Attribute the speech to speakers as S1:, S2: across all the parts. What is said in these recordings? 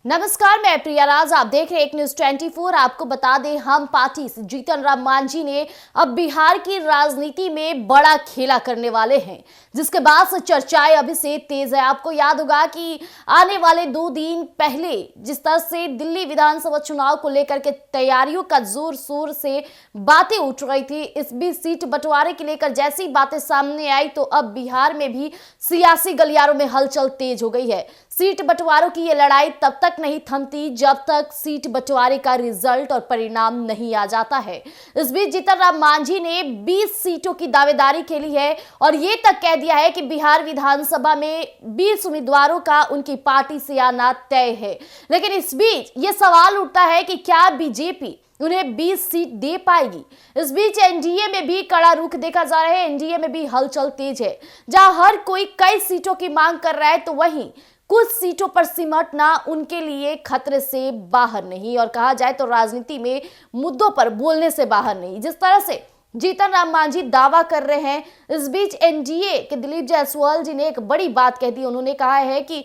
S1: नमस्कार, मैं प्रिया राज। आप देख रहे हैं एक न्यूज 24। आपको बता दें, हम पार्टी से जीतन राम मांझी ने अब बिहार की राजनीति में बड़ा खेला करने वाले हैं, जिसके बाद से चर्चाएं अभी से तेज है। आपको याद होगा कि आने वाले 2 दिन पहले जिस तरह से दिल्ली विधानसभा चुनाव को लेकर के तैयारियों का जोर शोर से बातें उठ रही थी। इस बीच सीट बंटवारे के लेकर जैसी बातें सामने आई तो अब बिहार में भी सियासी गलियारों में हलचल तेज हो गई है। सीट बंटवारों की ये लड़ाई तब तक नहीं थमती जब तक सीट बंटवारे का रिजल्ट और परिणाम नहीं आ जाता है। इस बीच जीतन राम मांझी ने 20 सीटों की दावेदारी खेली है और ये तक कह दिया है कि बिहार विधानसभा में 20 उम्मीदवारों का उनकी पार्टी से आना तय है। लेकिन इस बीच ये सवाल उठता है कि क्या बीजेपी उन्हें 20 सीट दे पाएगी। इस बीच एनडीए में भी कड़ा रुख देखा जा रहा है। एनडीए में भी हलचल तेज है। जहां हर कोई कई सीटों की मांग कर रहा है तो वहीं कुछ सीटों पर सिमटना उनके लिए खतरे से बाहर नहीं, और कहा जाए तो राजनीति में मुद्दों पर बोलने से बाहर नहीं। जिस तरह से जीतन राम मांझी दावा कर रहे हैं, इस बीच एनडीए के दिलीप जायसवाल जी ने एक बड़ी बात कह दी। उन्होंने कहा है कि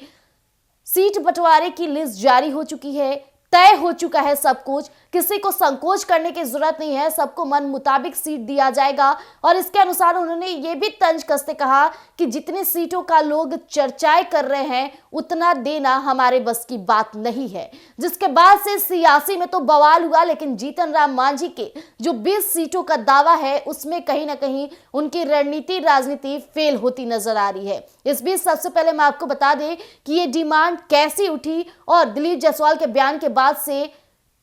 S1: सीट बंटवारे की लिस्ट जारी हो चुकी है, तय हो चुका है सब कुछ, किसी को संकोच करने की जरूरत नहीं है, सबको मन मुताबिक सीट दिया जाएगा। और इसके अनुसार उन्होंने ये भी तंज कसते कहा कि जितनी सीटों का लोग चर्चाएं कर रहे हैं उतना देना हमारे बस की बात नहीं है। जिसके बाद से सियासी में तो बवाल हुआ, लेकिन जीतन राम मांझी के जो 20 सीटों का दावा है उसमें कहीं ना कहीं उनकी रणनीति राजनीति फेल होती नजर आ रही है। इस बीच सबसे पहले मैं आपको बता दें कि ये डिमांड कैसी उठी और दिलीप जायसवाल के बयान के बाद से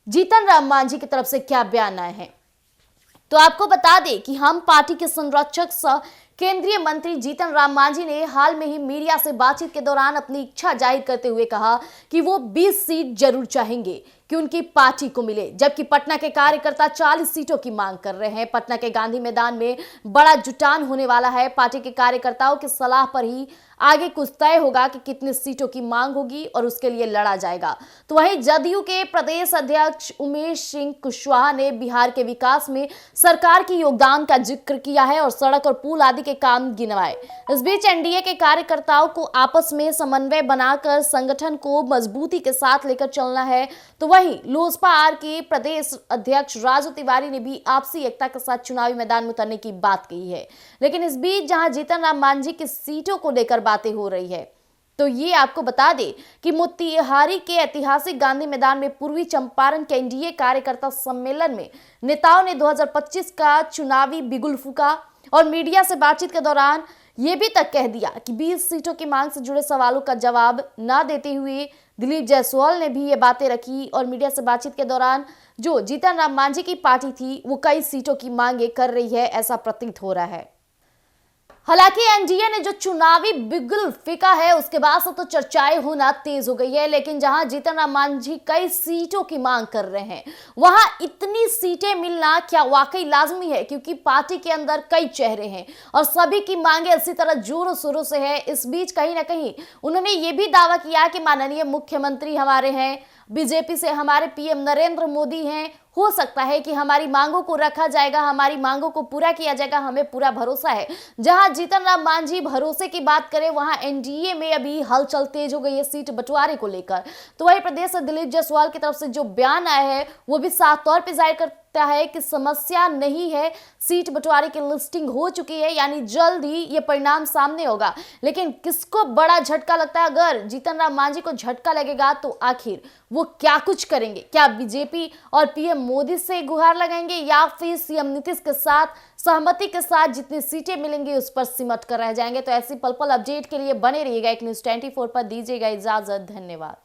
S1: जीतन राम मांझी की तरफ से क्या बयान आए हैं। तो आपको बता दें कि हम पार्टी के संरक्षक सह केंद्रीय मंत्री जीतन राम मांझी ने हाल में ही मीडिया से बातचीत के दौरान अपनी इच्छा जाहिर करते हुए कहा कि वो 20 सीट जरूर चाहेंगे कि उनकी पार्टी को मिले, जबकि पटना के कार्यकर्ता 40 सीटों की मांग कर रहे हैं। पटना के गांधी मैदान में बड़ा जुटान होने वाला है। पार्टी के कार्यकर्ताओं की सलाह पर ही आगे कुछ तय होगा कि कितनी सीटों की मांग होगी और उसके लिए लड़ा जाएगा। तो वहीं जदयू के प्रदेश अध्यक्ष उमेश सिंह कुशवाहा ने बिहार के विकास में सरकार की योगदान का जिक्र किया है और सड़क और पुल आदि के काम गिनवाए। इस बीच एनडीए के कार्यकर्ताओं को आपस में समन्वय बनाकर संगठन को मजबूती के साथ लेकर चलना है। तो वहीं लोजपा आर के प्रदेश अध्यक्ष राजू तिवारी ने भी आपसी एकता के साथ चुनावी मैदान में उतरने की बात कही है। लेकिन इस बीच जहां जीतन राम मांझी की सीटों को लेकर बातें हो रही है, तो ये आपको बता दें कि मोतिहारी के ऐतिहासिक गांधी मैदान में पूर्वी चंपारण के एनडीए कार्यकर्ता सम्मेलन में नेताओं ने 2025 का चुनावी बिगुल फूका और मीडिया से बातचीत के दौरान ये भी तक कह दिया कि 20 सीटों की मांग से जुड़े सवालों का जवाब न देते हुए दिलीप जायसवाल ने भी ये बातें रखी और मीडिया से बातचीत के दौरान जो जीतन राम मांझी की पार्टी थी वो कई सीटों की मांगे कर रही है, ऐसा प्रतीत हो रहा है। हालांकि एनडीए ने जो चुनावी बिगुल फेंका है उसके बाद से तो चर्चाएं होना तेज हो गई है, लेकिन जहां जीतन राम मांझी कई सीटों की मांग कर रहे हैं वहां इतनी सीटें मिलना क्या वाकई लाजमी है, क्योंकि पार्टी के अंदर कई चेहरे हैं और सभी की मांगे इसी तरह जोरों शोरों से है। इस बीच कहीं ना कहीं उन्होंने ये भी दावा किया कि माननीय मुख्यमंत्री हमारे हैं, बीजेपी से हमारे पीएम नरेंद्र मोदी हैं, हो सकता है कि हमारी मांगों को रखा जाएगा, हमारी मांगों को पूरा किया जाएगा, हमें पूरा भरोसा है। जहां जीतन राम मांझी भरोसे की बात करें वहां एनडीए में अभी हलचल तेज हो गई है सीट बंटवारे को लेकर। तो वही प्रदेश से दिलीप जायसवाल की तरफ से जो बयान आया है वो भी साफ तौर पर जाहिर करता है कि समस्या नहीं है, सीट बंटवारे की लिस्टिंग हो चुकी है, यानी जल्द ही ये परिणाम सामने होगा। लेकिन किसको बड़ा झटका लगता है? अगर जीतन राम मांझी को झटका लगेगा तो आखिर वो क्या कुछ करेंगे? क्या बीजेपी और पीएम मोदी से गुहार लगाएंगे या फिर सीएम नीतीश के साथ सहमति के साथ जितनी सीटें मिलेंगी उस पर सिमट कर रह जाएंगे? तो ऐसी पल पल अपडेट के लिए बने रहिएगा एक न्यूज 24 पर। दीजिएगा इजाजत, धन्यवाद।